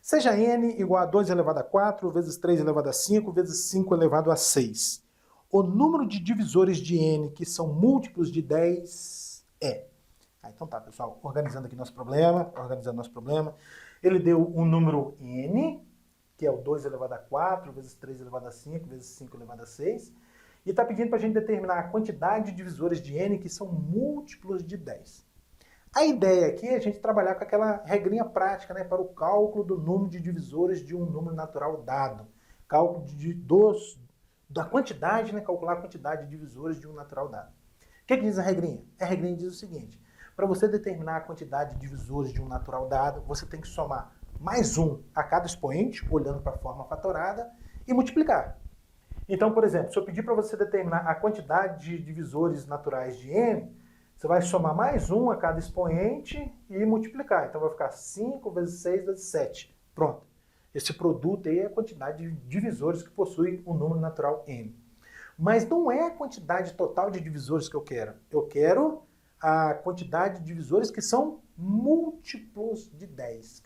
Seja n igual a 2 elevado a 4, vezes 3 elevado a 5, vezes 5 elevado a 6. O número de divisores de n que são múltiplos de 10 é... Então tá, pessoal, organizando nosso problema. Ele deu um número n, que é o 2 elevado a 4, vezes 3 elevado a 5, vezes 5 elevado a 6. E está pedindo para a gente determinar a quantidade de divisores de n que são múltiplos de 10. A ideia aqui é a gente trabalhar com aquela regrinha prática, né, para o cálculo do número de divisores de um número natural dado. Cálculo da quantidade, né, calcular a quantidade de divisores de um natural dado. O que diz a regrinha? A regrinha diz o seguinte: para você determinar a quantidade de divisores de um natural dado, você tem que somar mais um a cada expoente, olhando para a forma fatorada, e multiplicar. Então, por exemplo, se eu pedir para você determinar a quantidade de divisores naturais de n, você vai somar mais um a cada expoente e multiplicar. Então vai ficar 5 vezes 6 vezes 7. Pronto. Esse produto aí é a quantidade de divisores que possui um número natural n. Mas não é a quantidade total de divisores que eu quero. Eu quero a quantidade de divisores que são múltiplos de 10.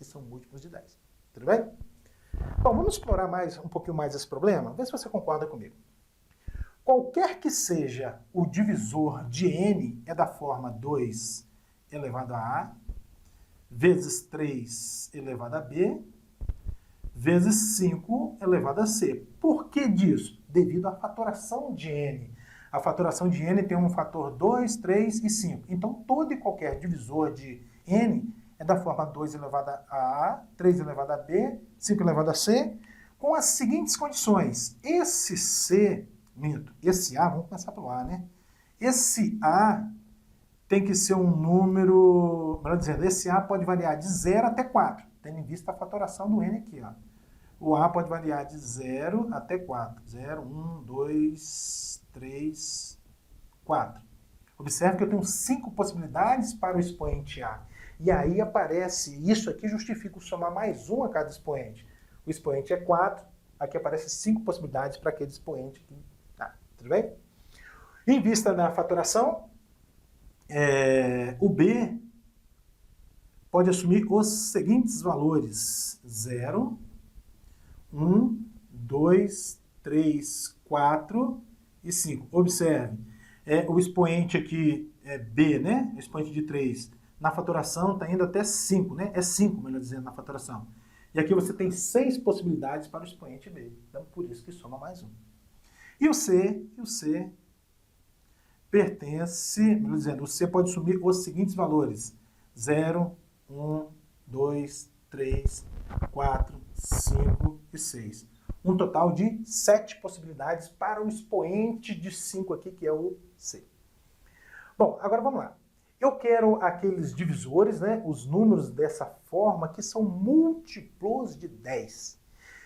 Tudo bem? Bom, vamos explorar um pouquinho mais esse problema? Vê se você concorda comigo. Qualquer que seja o divisor de n é da forma 2 elevado a a, vezes 3 elevado a b, vezes 5 elevado a c. Por que disso? Devido à fatoração de n. A fatoração de n tem um fator 2, 3 e 5. Então, todo e qualquer divisor de n é da forma 2 elevado a a, 3 elevado a b, 5 elevado a c, com as seguintes condições. Esse A, vamos começar pelo A, né? Esse A tem que ser um número, melhor dizendo, esse A pode variar de 0 até 4, tendo em vista a fatoração do n aqui, ó. O A pode variar de 0 até 4. 0, 1, 2, 3, 4. Observe que eu tenho 5 possibilidades para o expoente A. E aí aparece, isso aqui justifica o somar mais um a cada expoente. O expoente é 4, aqui aparece 5 possibilidades para aquele expoente aqui. Tudo bem? Em vista da fatoração, o B pode assumir os seguintes valores: 0, 1, 2, 3, 4 e 5. Observe, o expoente aqui é B, né? O expoente de 3. Na fatoração está indo até 5, né? É 5, melhor dizendo, na fatoração. E aqui você tem 6 possibilidades para o expoente B. Então, por isso que soma mais um. E o C pertence, melhor dizendo, o C pode assumir os seguintes valores: 0, 1, 2, 3, 4, 5 e 6. Um total de 7 possibilidades para o expoente de 5 aqui, que é o C. Bom, agora vamos lá. Eu quero aqueles divisores, né, os números dessa forma, que são múltiplos de 10.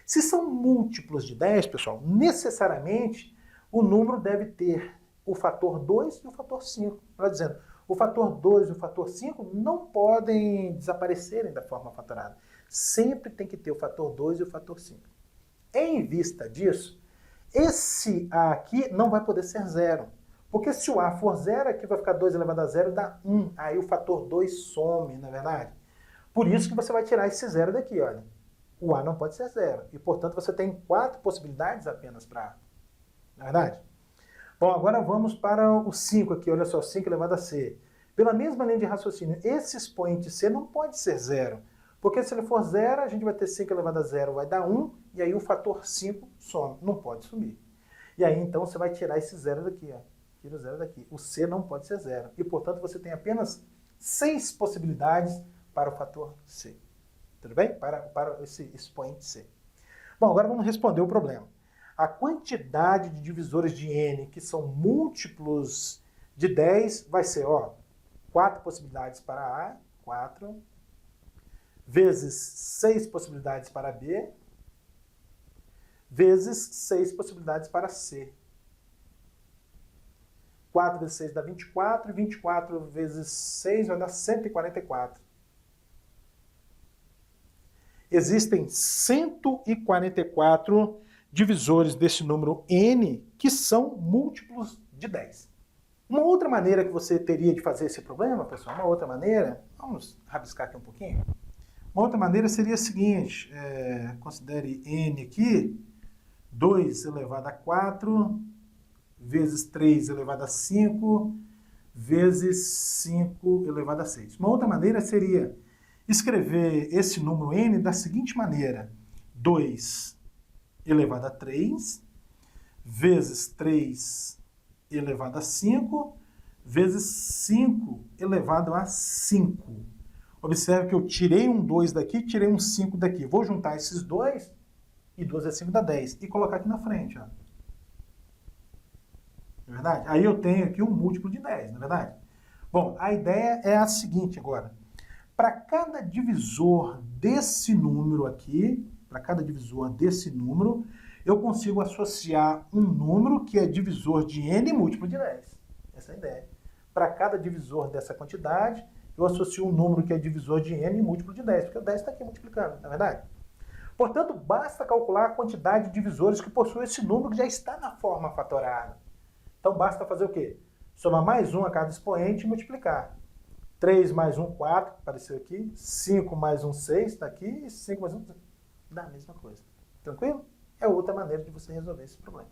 Se são múltiplos de 10, pessoal, necessariamente o número deve ter o fator 2 e o fator 5. Melhor dizendo, o fator 2 e o fator 5 não podem desaparecerem da forma fatorada. Sempre tem que ter o fator 2 e o fator 5. Em vista disso, esse A aqui não vai poder ser 0. Porque se o A for 0, aqui vai ficar 2 elevado a 0 dá 1. Aí o fator 2 some, não é verdade? Por isso que você vai tirar esse 0 daqui, olha. O A não pode ser 0. E, portanto, você tem 4 possibilidades apenas para A. Não é verdade? Bom, agora vamos para o 5 aqui. Olha só, 5 elevado a C. Pela mesma linha de raciocínio, esse expoente C não pode ser 0. Porque se ele for 0, a gente vai ter 5 elevado a 0, vai dar 1. E aí o fator 5 some. Não pode sumir. E aí, então, você vai tirar esse 0 daqui, ó. Tira o 0 daqui. O C não pode ser 0. E, portanto, você tem apenas 6 possibilidades para o fator C. Tudo bem? Para esse expoente C. Bom, agora vamos responder o problema. A quantidade de divisores de n que são múltiplos de 10 vai ser, ó, 4 possibilidades para A, 4, vezes 6 possibilidades para B, vezes 6 possibilidades para C. 4 vezes 6 dá 24, e 24 vezes 6 vai dar 144. Existem 144 divisores desse número n que são múltiplos de 10. Uma outra maneira que você teria de fazer esse problema, pessoal, vamos rabiscar aqui um pouquinho. Uma outra maneira seria a seguinte, considere n aqui, 2 elevado a 4, vezes 3 elevado a 5, vezes 5 elevado a 6. Uma outra maneira seria escrever esse número n da seguinte maneira, 2 elevado a 3, vezes 3 elevado a 5, vezes 5 elevado a 5. Observe que eu tirei um 2 daqui, tirei um 5 daqui. Vou juntar esses dois, e 2 vezes 5 dá 10, e colocar aqui na frente, ó. Não é verdade? Aí eu tenho aqui um múltiplo de 10, não é verdade? Bom, a ideia é a seguinte agora. Para cada divisor desse número aqui, eu consigo associar um número que é divisor de n e múltiplo de 10. Essa é a ideia. Para cada divisor dessa quantidade, eu associo um número que é divisor de n e múltiplo de 10, porque o 10 está aqui multiplicando, não é verdade? Portanto, basta calcular a quantidade de divisores que possui esse número que já está na forma fatorada. Então, basta fazer o quê? Somar mais 1 a cada expoente e multiplicar. 3 mais 1, 4, apareceu aqui. 5 mais 1, 6, está aqui. E 5 mais 1, dá a mesma coisa. Tranquilo? É outra maneira de você resolver esse problema.